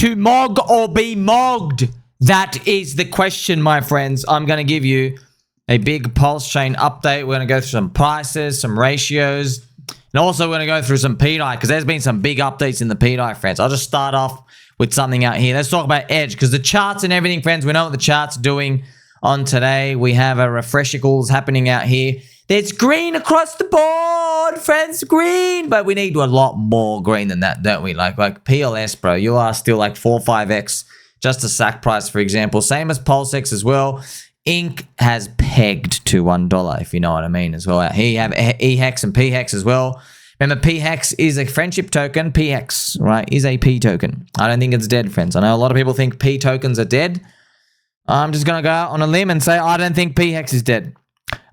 to mog or be mogged? That is the question, my friends. I'm going to give you a big PulseChain update. We're going to go through some prices, some ratios, and also we're going to go through some pDAI because there's been some big updates in the pDAI, friends. I'll just start off with something out here. Let's talk about Edge because the charts and everything, friends, we know what the chart's doing on today. We have a refreshicals happening out here. There's green across the board, friends, green. But we need a lot more green than that, don't we? Like PLS, bro. You are still like 4 or 5x just a sack price, for example. Same as PulseX as well. Inc has pegged to $1, if you know what I mean, as well. Here you have eHEX and pHEX as well. Remember, pHEX is a friendship token. pHEX, right, is a P token. I don't think it's dead, friends. I know a lot of people think P tokens are dead. I'm just going to go out on a limb and say I don't think pHEX is dead.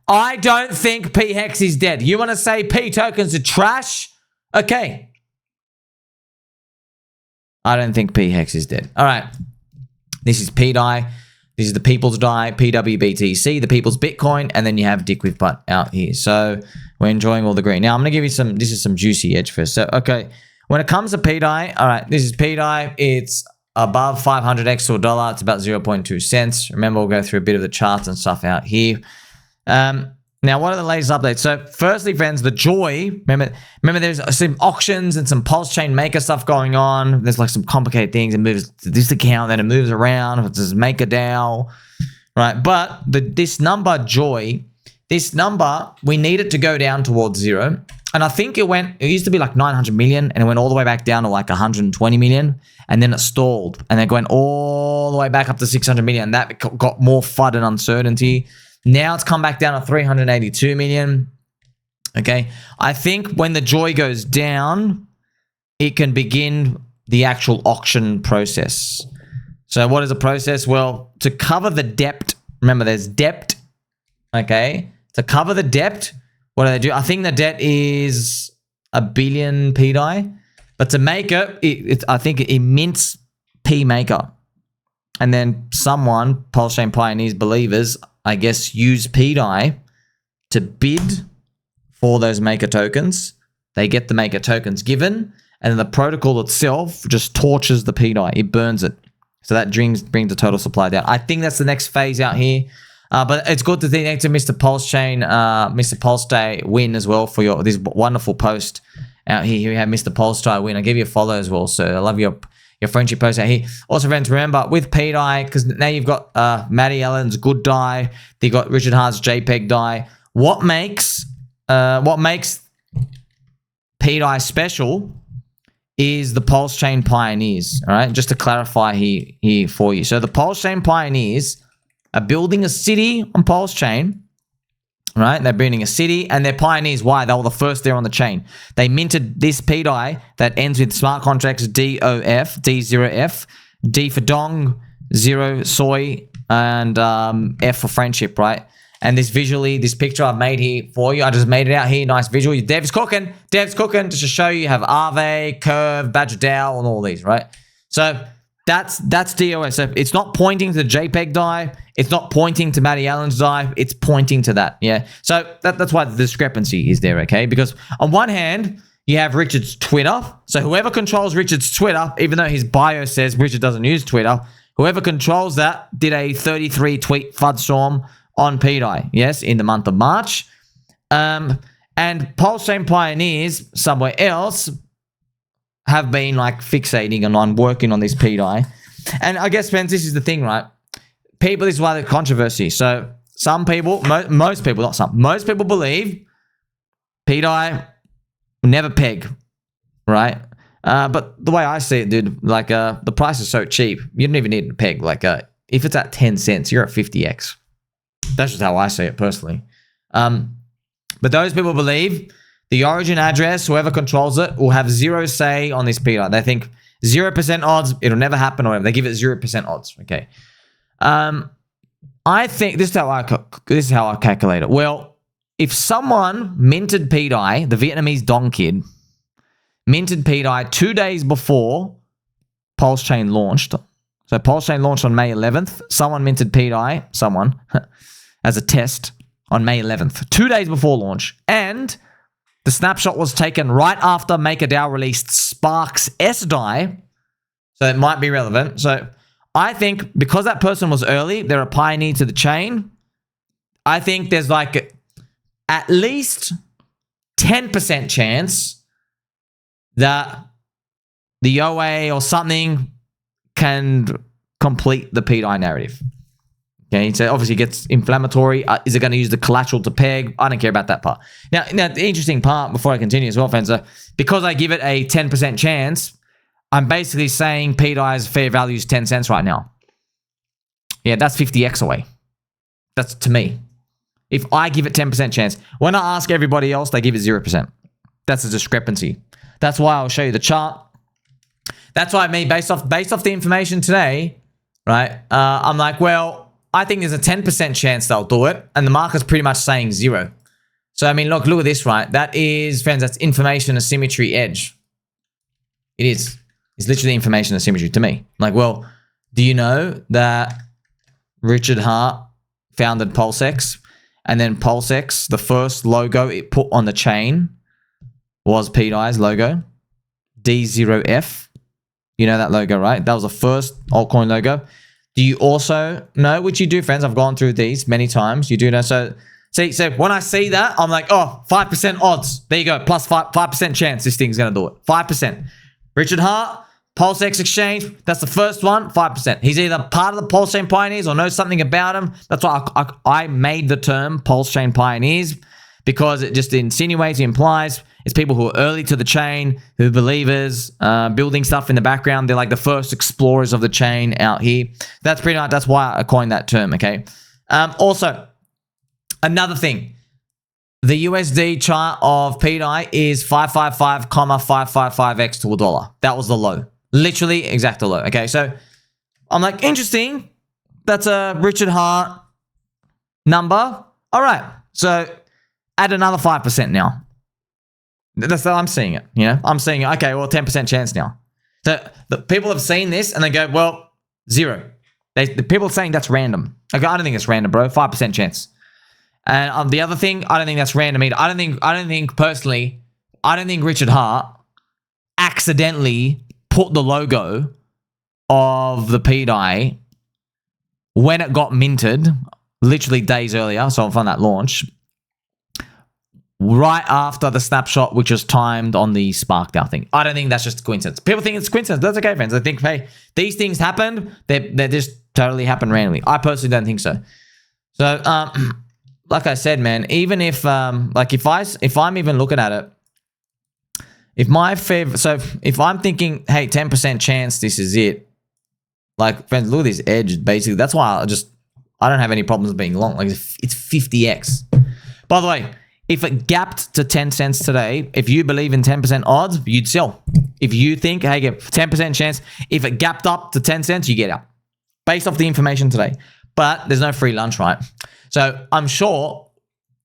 I don't think pHEX is dead. You want to say P tokens are trash? Okay. I don't think pHEX is dead. All right. This is pDAI. This is the People's DAI, pWBTC, the People's Bitcoin, and then you have Dick with Butt out here. So we're enjoying all the green. Now I'm going to give you some, this is some juicy edge first. So, okay, when it comes to pDAI, all right, this is pDAI. It's above 500x to $1. It's about 0.2 cents. Remember, we'll go through a bit of the charts and stuff out here. Now, what are the latest updates? So, firstly, friends, the Joy. Remember, there's some auctions and some PulseChain Maker stuff going on. There's like some complicated things. It moves to this account, then it moves around. It's this Maker DAO, right? But this number, Joy, this number, we need it to go down towards 0. And I think it used to be like 900 million, and it went all the way back down to like 120 million, and then it stalled, and then it went all the way back up to 600 million. And that got more FUD and uncertainty. Now it's come back down to 382 million. Okay. I think when the Joy goes down, it can begin the actual auction process. So what is the process? Well, to cover the debt, remember there's debt. Okay. To cover the debt, what do? I think the debt is $1 billion pDAI. But to make it, I think it mints P maker. And then someone, PulseChain Pioneers believers, I guess, use pDAI to bid for those maker tokens. They get the maker tokens given, and then the protocol itself just torches the pDAI. It burns it. So that brings the total supply down. I think that's the next phase out here. But it's good to thank to Mr. PulseChain, Mr. PulseDAI win as well for this wonderful post out here. Here we have Mr. PulseDAI win. I'll give you a follow as well. So I love your friendship post out here. Also, friends, remember with pDAI, because now you've got Matty Allen's good DAI, you've got Richard Hart's JPEG DAI. What makes pDAI special is the PulseChain Pioneers. All right, just to clarify here for you. So the PulseChain Pioneers are building a city on PulseChain. Right, they're building a city, and they're pioneers. Why? They were the first there on the chain. They minted this pDAI that ends with smart contracts DOF, D0F, D for dong, 0 soy, and F for friendship, right? And this picture I've made here for you, I just made it out here, nice visual. Dev's cooking, just to show you have Aave, Curve, Badger DAO, and all these, right? So that's DOF. So it's not pointing to the JPEG DAI. It's not pointing to Matty Allen's DAI. It's pointing to that. Yeah. So that's why the discrepancy is there. Okay. Because on one hand, you have Richard's Twitter. So whoever controls Richard's Twitter, even though his bio says Richard doesn't use Twitter, whoever controls that did a 33 tweet FUD storm on pDAI. Yes. In the month of March. And PulseChain Pioneers somewhere else have been like fixating on working on this pDAI. And I guess, friends, this is the thing, right? People, this is why the controversy. So some people, most people, not some, most people believe pDAI will never peg, right? But the way I see it, dude, like the price is so cheap, you don't even need to peg. Like if it's at 10 cents, you're at 50x. That's just how I see it personally. But those people believe the origin address, whoever controls it, will have 0 say on this pDAI. They think 0% odds, it'll never happen or whatever. They give it 0% odds, okay? I think this is how I calculate it. Well, if someone minted pDAI, the Vietnamese Dong kid, minted pDAI 2 days before PulseChain launched. So PulseChain launched on May 11th. Someone minted pDAI, as a test on May 11th, 2 days before launch. And the snapshot was taken right after MakerDAO released Sparks SDAI. So it might be relevant. So I think because that person was early, they're a pioneer to the chain. I think there's like at least 10% chance that the OA or something can complete the pDAI narrative. Okay, so obviously it gets inflammatory. Is it going to use the collateral to peg? I don't care about that part. Now the interesting part before I continue as well, friends, because I give it a 10% chance, I'm basically saying pDAI's fair value is 10 cents right now. Yeah, that's 50x away. That's to me. If I give it 10% chance, when I ask everybody else, they give it 0%. That's a discrepancy. That's why I'll show you the chart. That's why I mean, based off the information today, right? I'm like, well, I think there's a 10% chance they'll do it, and the market's pretty much saying 0. So I mean, look at this, right? That is, friends, that's information asymmetry edge. It is. It's literally information asymmetry to me. Like, well, do you know that Richard Hart founded PulseX, and then PulseX, the first logo it put on the chain was pDAI's logo, D0F. You know that logo, right? That was the first altcoin logo. Do you also know, which you do, friends? I've gone through these many times. You do know. So when I see that, I'm like, oh, 5% odds. There you go. Plus 5% chance this thing's going to do it. 5%. Richard Hart, PulseX exchange. That's the first one. 5%. He's either part of the PulseChain Pioneers or knows something about him. That's why I made the term PulseChain Pioneers, because it just insinuates, implies it's people who are early to the chain, who are believers, building stuff in the background. They're like the first explorers of the chain out here. That's pretty much, that's why I coined that term, okay? Also, another thing, the USD chart of pDAI is 555,555x to $1. That was the low. Literally exact low, okay? So I'm like, interesting. That's a Richard Hart number. All right, so add another 5% now. That's how I'm seeing it, you know? I'm seeing, okay, well, 10% chance now. So the people have seen this and they go, well, 0. The people are saying that's random. Okay, I don't think it's random, bro. 5% chance. And the other thing, I don't think that's random either. I don't think personally, I don't think Richard Hart accidentally put the logo of the pDAI when it got minted, literally days earlier, so from that launch, right after the snapshot, which was timed on the SparkDAO thing. I don't think that's just a coincidence. People think it's a coincidence. That's okay, friends. I think, hey, these things happened. They just totally happen randomly. I personally don't think so. So, like I said, man, even if, like if I'm even looking at it, if my favorite, so if I'm thinking, hey, 10% chance this is it, like, friends, look at this edge, basically. That's why I don't have any problems being long. Like, it's 50x. By the way, if it gapped to 10 cents today, if you believe in 10% odds, you'd sell. If you think, hey, get 10% chance, if it gapped up to 10 cents, you get out. Based off the information today. But there's no free lunch, right? So I'm sure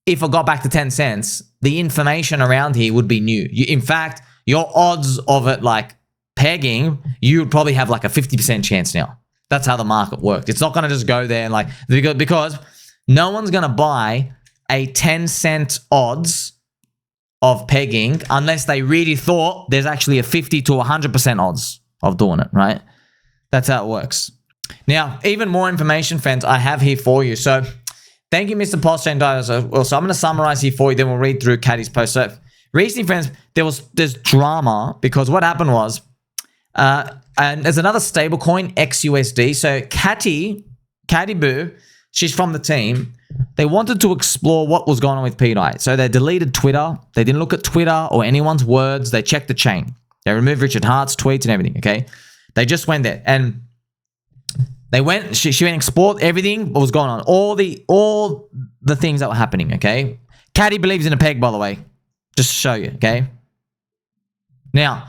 if it got back to 10 cents, the information around here would be new. In fact, your odds of it like pegging, you would probably have like a 50% chance now. That's how the market works. It's not going to just go there and like, because no one's going to buy a 10-cent odds of pegging unless they really thought there's actually a 50 to 100% odds of doing it, right? That's how it works. Now, even more information, friends, I have here for you. So thank you, Mr. PulseChain DAI. So I'm going to summarize here for you, then we'll read through Caddy's post. So recently, friends, there's drama because what happened was, and there's another stablecoin, XUSD. So Caddy Boo, she's from the team. They wanted to explore what was going on with pDAI. So they deleted Twitter. They didn't look at Twitter or anyone's words. They checked the chain. They removed Richard Hart's tweets and everything, okay? They just went there. And they went, she went and explored everything, what was going on. All the things that were happening, okay? Caddy believes in a peg, by the way. Just to show you, okay? Now,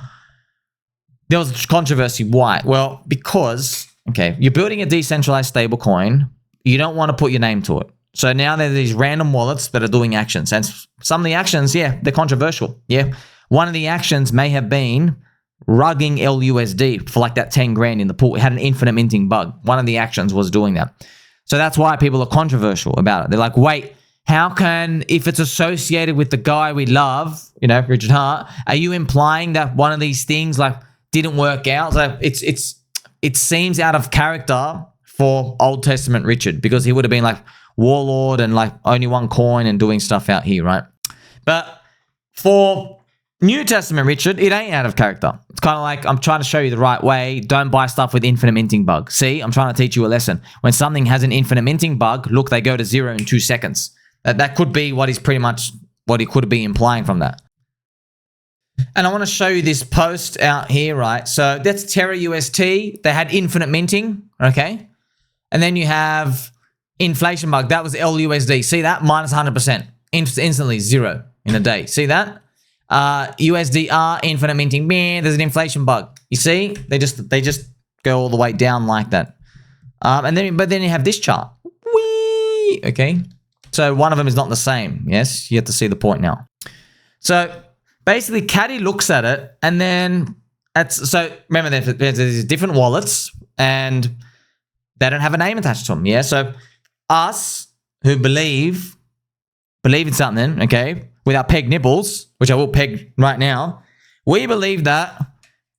there was controversy. Why? Well, because, okay, you're building a decentralized stablecoin. You don't want to put your name to it. So now there's these random wallets that are doing actions. And some of the actions, yeah, they're controversial. Yeah. One of the actions may have been rugging LUSD for like that 10 grand in the pool. It had an infinite minting bug. One of the actions was doing that. So that's why people are controversial about it. They're like, wait, how can, if it's associated with the guy we love, you know, Richard Hart, are you implying that one of these things like didn't work out. So it seems out of character for Old Testament Richard, because he would have been like warlord and like only one coin and doing stuff out here, right? But for New Testament Richard, it ain't out of character. It's kind of like, I'm trying to show you the right way. Don't buy stuff with infinite minting bug. See, I'm trying to teach you a lesson. When something has an infinite minting bug, look, they go to 0 in 2 seconds. That could be what is pretty much what he could be implying from that. And I want to show you this post out here, right? So that's Terra UST. They had infinite minting, okay? And then you have inflation bug. That was LUSD. See that? Minus 100%. Instantly 0 in a day. See that? USDR, infinite minting. Man, there's an inflation bug. You see? They just go all the way down like that. But then you have this chart. Whee! Okay? So one of them is not the same. Yes? You have to see the point now. So basically, Caddy looks at it, and then so remember, there's different wallets, and they don't have a name attached to them. Yeah, so us who believe in something, okay, with our peg nipples, which I will peg right now, we believe that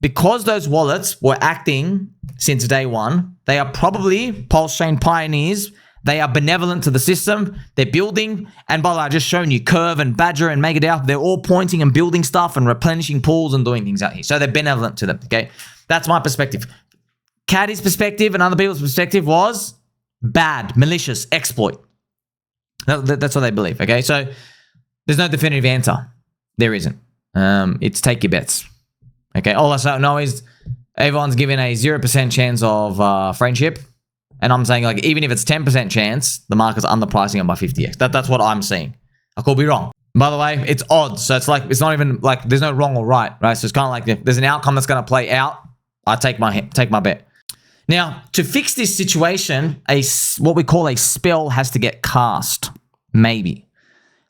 because those wallets were acting since day one, they are probably PulseChain Pioneers. They are benevolent to the system. They're building. And by the way, I've just shown you Curve and Badger and MakerDAO. They're all pointing and building stuff and replenishing pools and doing things out here. So they're benevolent to them, okay? That's my perspective. Caddy's perspective and other people's perspective was bad, malicious, exploit. That's what they believe, okay? So there's no definitive answer. There isn't. It's take your bets, okay? All I know is everyone's given a 0% chance of friendship. And I'm saying, like, even if it's 10% chance, the market's underpricing it by 50x. That's what I'm seeing. I could be wrong. By the way, it's odds. So it's like, it's not even like there's no wrong or right, right? So it's kind of like if there's an outcome that's going to play out, I take my bet. Now, to fix this situation, what we call a spell has to get cast. Maybe.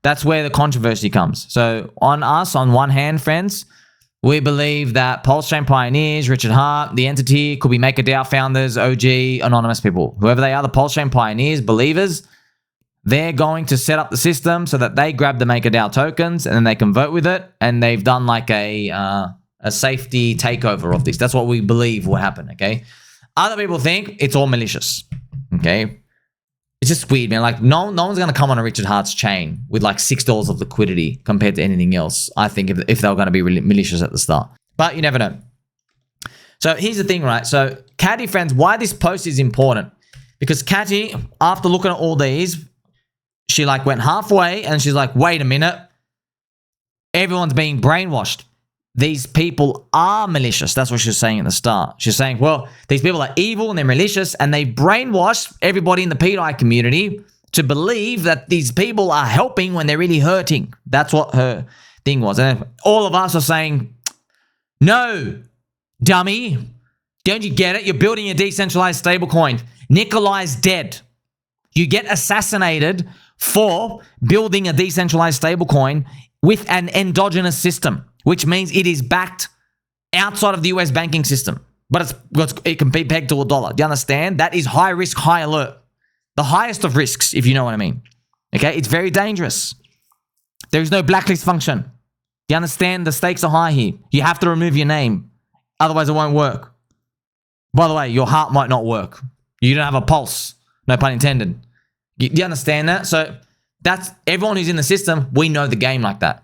That's where the controversy comes. So on us, on one hand, friends, we believe that PulseChain Pioneers, Richard Hart, the entity, could be MakerDAO founders, OG, anonymous people. Whoever they are, the PulseChain Pioneers, believers, they're going to set up the system so that they grab the MakerDAO tokens and then they can vote with it. And they've done like a safety takeover of this. That's what we believe will happen, okay? Other people think it's all malicious, okay? It's just weird, man. Like, no one's going to come on a Richard Hart's chain with like $6 of liquidity compared to anything else, I think, if they were going to be really malicious at the start. But you never know. So here's the thing, right? So Catty, friends, why this post is important. Because Catty, after looking at all these, she like went halfway and she's like, wait a minute. Everyone's being brainwashed. These people are malicious. That's what she's saying at the start. She's saying, well, these people are evil and they're malicious and they brainwash everybody in the pDAI community to believe that these people are helping when they're really hurting. That's what her thing was. And all of us are saying, no, dummy. Don't you get it? You're building a decentralized stablecoin. Nikolai's dead. You get assassinated for building a decentralized stablecoin with an endogenous system, which means it is backed outside of the US banking system. But it can be pegged to $1. Do you understand? That is high risk, high alert. The highest of risks, if you know what I mean. Okay? It's very dangerous. There is no blacklist function. Do you understand? The stakes are high here. You have to remove your name. Otherwise, it won't work. By the way, your heart might not work. You don't have a pulse. No pun intended. Do you understand that? So that's everyone who's in the system, we know the game like that.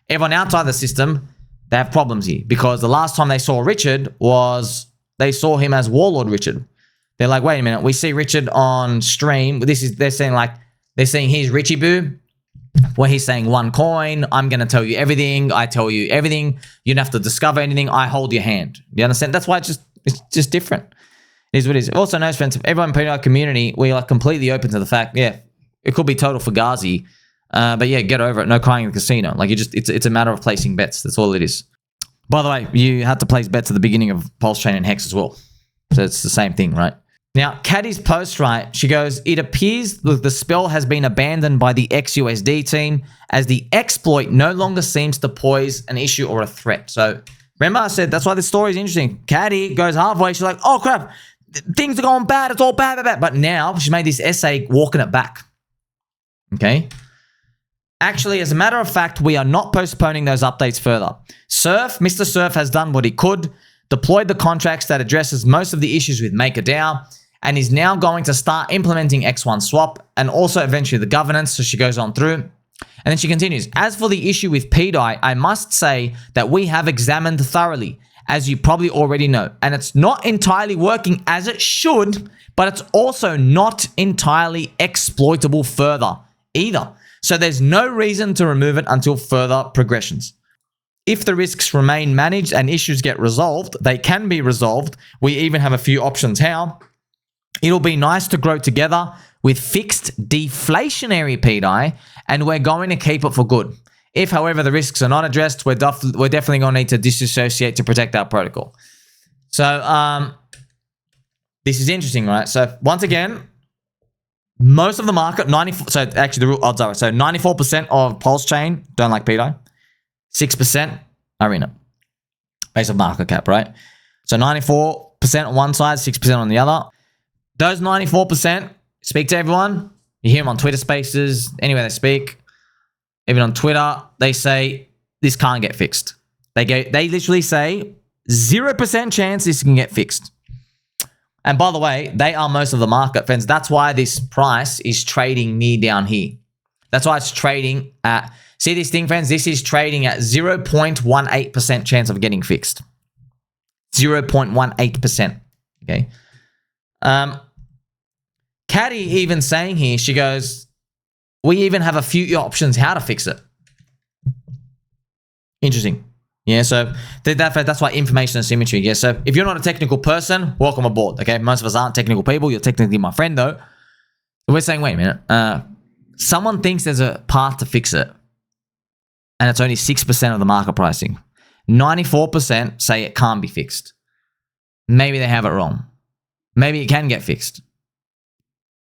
Everyone outside the system, they have problems here because the last time they saw Richard was they saw him as Warlord Richard. They're like, wait a minute, we see Richard on stream. They're saying he's Richie Boo, where he's saying one coin. I'm gonna tell you everything. I tell you everything. You don't have to discover anything. I hold your hand. Do you understand? That's why it's just different. It is what it is. Also, no friends, everyone in our community, we are completely open to the fact, yeah, it could be total fugazi. But yeah, get over it. No crying in the casino. Like it's a matter of placing bets. That's all it is. By the way, you had to place bets at the beginning of PulseChain and Hex as well. So it's the same thing, right? Now, Caddy's post, right? She goes, it appears the spell has been abandoned by the XUSD team as the exploit no longer seems to pose an issue or a threat. So remember I said, that's why this story is interesting. Caddy goes halfway. She's like, oh crap, things are going bad. It's all bad. But now she made this essay walking it back. Okay. Actually, as a matter of fact, we are not postponing those updates further. Mr. Surf has done what he could. deployed the contracts that addresses most of the issues with MakerDAO, and is now going to start implementing X1 swap and also eventually the governance. So she goes on through. And then she continues, as for the issue with pDAI, I must say that we have examined thoroughly, as you probably already know, and it's not entirely working as it should, but it's also not entirely exploitable further either. So there's no reason to remove it until further progressions. If the risks remain managed and issues get resolved, they can be resolved. We even have a few options how. It'll be nice to grow together with fixed deflationary pDAI, and we're going to keep it for good. If, however, the risks are not addressed, we're definitely going to need to disassociate to protect our protocol. So this is interesting, right? So once again, most of the market, 94. So actually, the real odds are 94% of PulseChain don't like pDAI, 6% are in it, based on market cap, right? So 94% on one side, 6% on the other. Those 94% speak to everyone. You hear them on Twitter Spaces, anywhere they speak. Even on Twitter, they say this can't get fixed. They literally say 0% chance this can get fixed. And by the way, they are most of the market, friends. That's why this price is trading near down here. That's why it's trading at, see this thing, friends? This is trading at 0.18% chance of getting fixed. 0.18%, okay? Caddy even saying here, she goes, we even have a few options how to fix it. Interesting. Yeah, so that's why information asymmetry. Yeah, so if you're not a technical person, welcome aboard. Okay, most of us aren't technical people. You're technically my friend though. We're saying, wait a minute. Someone thinks there's a path to fix it, and it's only 6% of the market pricing. 94% say it can't be fixed. Maybe they have it wrong. Maybe it can get fixed.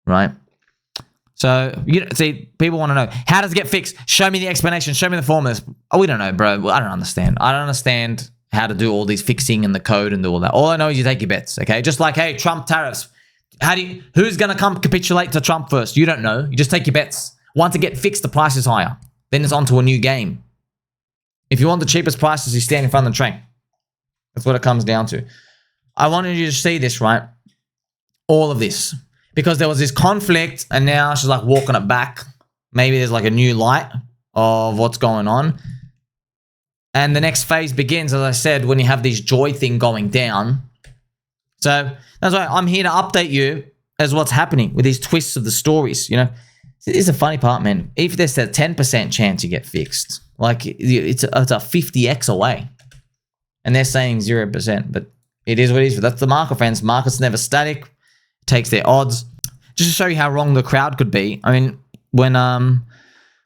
Right? So, see, people want to know, how does it get fixed? Show me the explanation. Show me the formulas. Oh, we don't know, bro. I don't understand. I don't understand how to do all these fixing and the code and do all that. All I know is you take your bets, okay? Just like, hey, Trump tariffs. Who's going to come capitulate to Trump first? You don't know. You just take your bets. Once it gets fixed, the price is higher. Then it's on to a new game. If you want the cheapest prices, you stand in front of the train. That's what it comes down to. I wanted you to see this, right? All of this. Because there was this conflict and now she's like walking it back. Maybe there's like a new light of what's going on. And the next phase begins, as I said, when you have this joy thing going down. So that's why I'm here to update you as what's happening with these twists of the stories, you know. This is a funny part, man. If there's a 10% chance you get fixed, like it's a 50x away. And they're saying 0%, but it is what it is. That's the market, friends. Market's never static. Takes their odds. Just to show you how wrong the crowd could be. I mean, when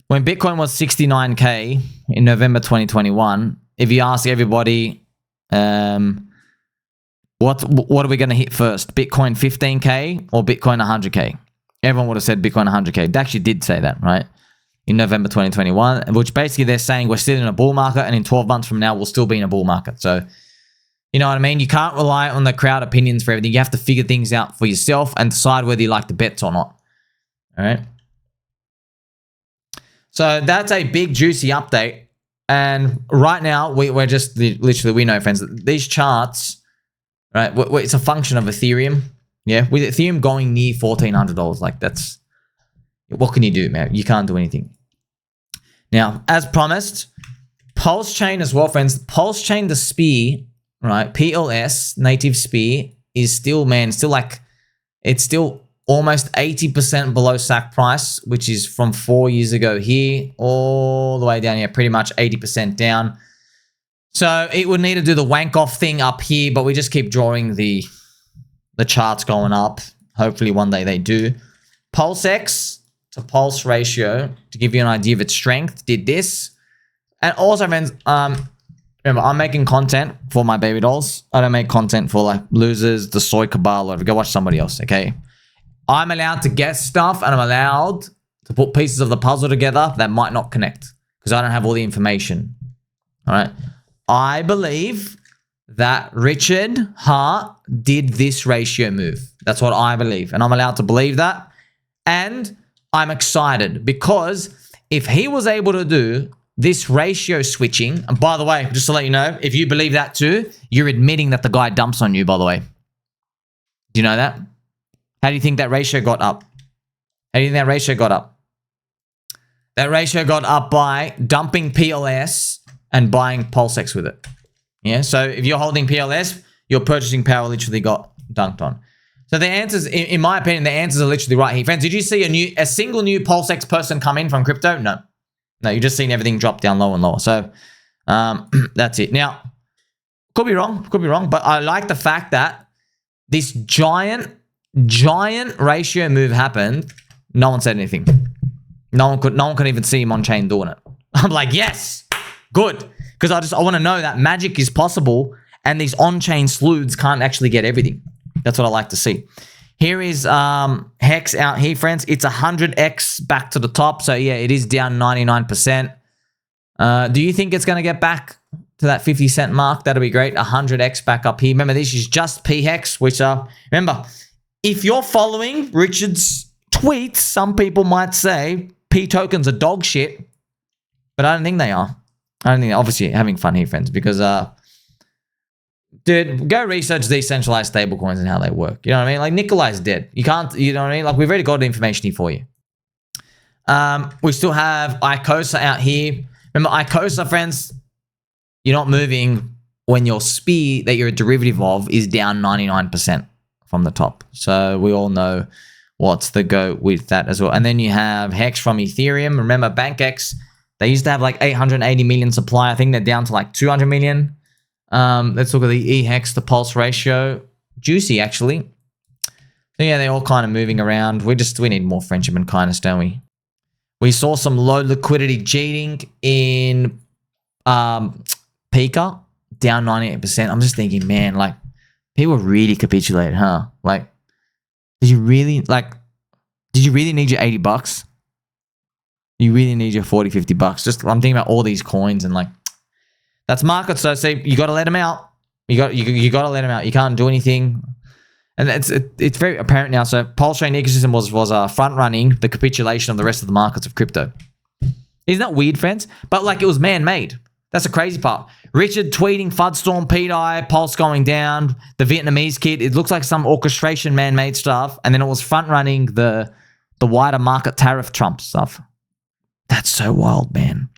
Bitcoin was 69K in November 2021, if you ask everybody, what are we going to hit first? Bitcoin 15K or Bitcoin 100K? Everyone would have said Bitcoin 100K. They actually did say that, right? In November 2021, which basically they're saying we're still in a bull market, and in 12 months from now, we'll still be in a bull market. So, you know what I mean? You can't rely on the crowd opinions for everything. You have to figure things out for yourself and decide whether you like the bets or not. All right? So that's a big, juicy update. And right now, we're just literally, we know, friends, that these charts, right? It's a function of Ethereum. Yeah? With Ethereum going near $1,400, like that's, what can you do, man? You can't do anything. Now, as promised, PulseChain as well, friends. PulseChain, the Spear, right, PLS, native Spear, is still, man, still like, it's still almost 80% below SAC price, which is from 4 years ago here, all the way down here, pretty much 80% down. So it would need to do the wank off thing up here, but we just keep drawing the charts going up. Hopefully one day they do. PulseX to pulse ratio, to give you an idea of its strength, did this. And also, friends, remember, I'm making content for my baby dolls. I don't make content for like losers, the soy cabal, or go watch somebody else, okay? I'm allowed to guess stuff, and I'm allowed to put pieces of the puzzle together that might not connect because I don't have all the information. All right? I believe that Richard Hart did this ratio move. That's what I believe, and I'm allowed to believe that. And I'm excited because if he was able to do this ratio switching, and by the way, just to let you know, if you believe that too, you're admitting that the guy dumps on you, by the way. Do you know that? How do you think that ratio got up? How do you think that ratio got up? That ratio got up by dumping PLS and buying PulseX with it. Yeah, so if you're holding PLS, your purchasing power literally got dunked on. So the answers, in my opinion, the answers are literally right here. Friends, did you see a single new PulseX person come in from crypto? No. No, you're just seeing everything drop down lower and lower. So that's it. Now, could be wrong, but I like the fact that this giant ratio move happened. No one said anything. No one could even see him on chain doing it. I'm like, yes, good. Because I want to know that magic is possible and these on-chain sleuths can't actually get everything. That's what I like to see. Here is HEX out here, friends. It's 100x back to the top. So yeah, it is down 99%. Do you think it's going to get back to that 50-cent mark? That'll be great. 100x back up here. Remember, this is just pHEX, which remember, if you're following Richard's tweets, some people might say pTokens are dog shit, but I don't think they are. I don't think, obviously, having fun here, friends, because, dude, go research decentralized stablecoins and how they work. You know what I mean? Like, Nikolai's dead. You can't, you know what I mean? Like, we've already got the information here for you. We still have Icosa out here. Remember, Icosa, friends, you're not moving when your SPI that you're a derivative of is down 99% from the top. So we all know what's the go with that as well. And then you have HEX from Ethereum. Remember, BankX, they used to have like 880 million supply. I think they're down to like 200 million. Let's look at the eHEX to pulse ratio. Juicy, actually. So yeah, they're all kind of moving around. We need more friendship and kindness, don't we? We saw some low liquidity cheating in Pika, down 98%. I'm just thinking, man, like, people really capitulated, huh? Like, did you really need your 80 bucks? You really need your 40, 50 bucks. Just, I'm thinking about all these coins and like, that's market. So say you got to let them out. You got to let them out. You can't do anything. And it's very apparent now. So PulseChain ecosystem was front running the capitulation of the rest of the markets of crypto. Isn't that weird, friends? But like, it was man-made. That's the crazy part. Richard tweeting FUDStorm, pDAI, Pulse going down, the Vietnamese kid. It looks like some orchestration man-made stuff. And then it was front running the wider market tariff Trump stuff. That's so wild, man.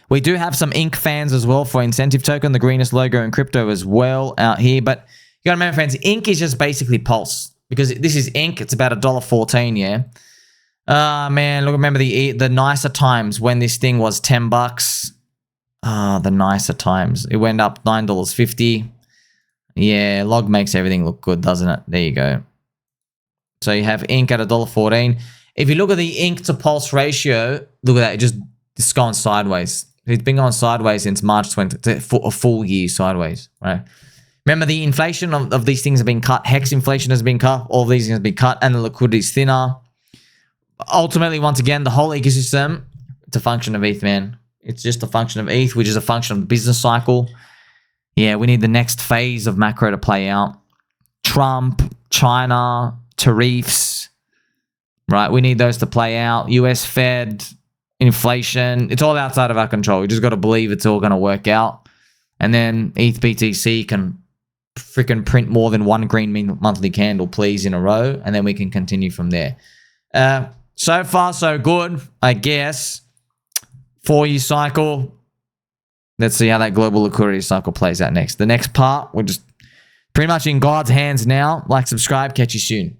We do have some Inc fans as well for Incentive Token, the greenest logo in crypto as well out here. But you gotta remember, friends, Inc is just basically Pulse. Because this is Inc, it's about $1.14, yeah? Man, look, remember the nicer times when this thing was 10 bucks. The nicer times. It went up $9.50. Yeah, log makes everything look good, doesn't it? There you go. So you have Inc at $1.14. If you look at the Inc to Pulse ratio, look at that, it's going sideways. It's been going sideways since March 20, for a full year sideways, right? Remember, the inflation of these things have been cut. HEX inflation has been cut. All these things have been cut, and the liquidity is thinner. Ultimately, once again, the whole ecosystem, it's a function of ETH, man. It's just a function of ETH, which is a function of the business cycle. Yeah, we need the next phase of macro to play out. Trump, China, tariffs, right? We need those to play out. US Fed, inflation. It's all outside of our control. We just got to believe it's all going to work out. And then ETH-BTC can freaking print more than one green monthly candle, please, in a row. And then we can continue from there. So far, so good, I guess. 4-year cycle. Let's see how that global liquidity cycle plays out next. The next part, we're just pretty much in God's hands now. Like, subscribe, catch you soon.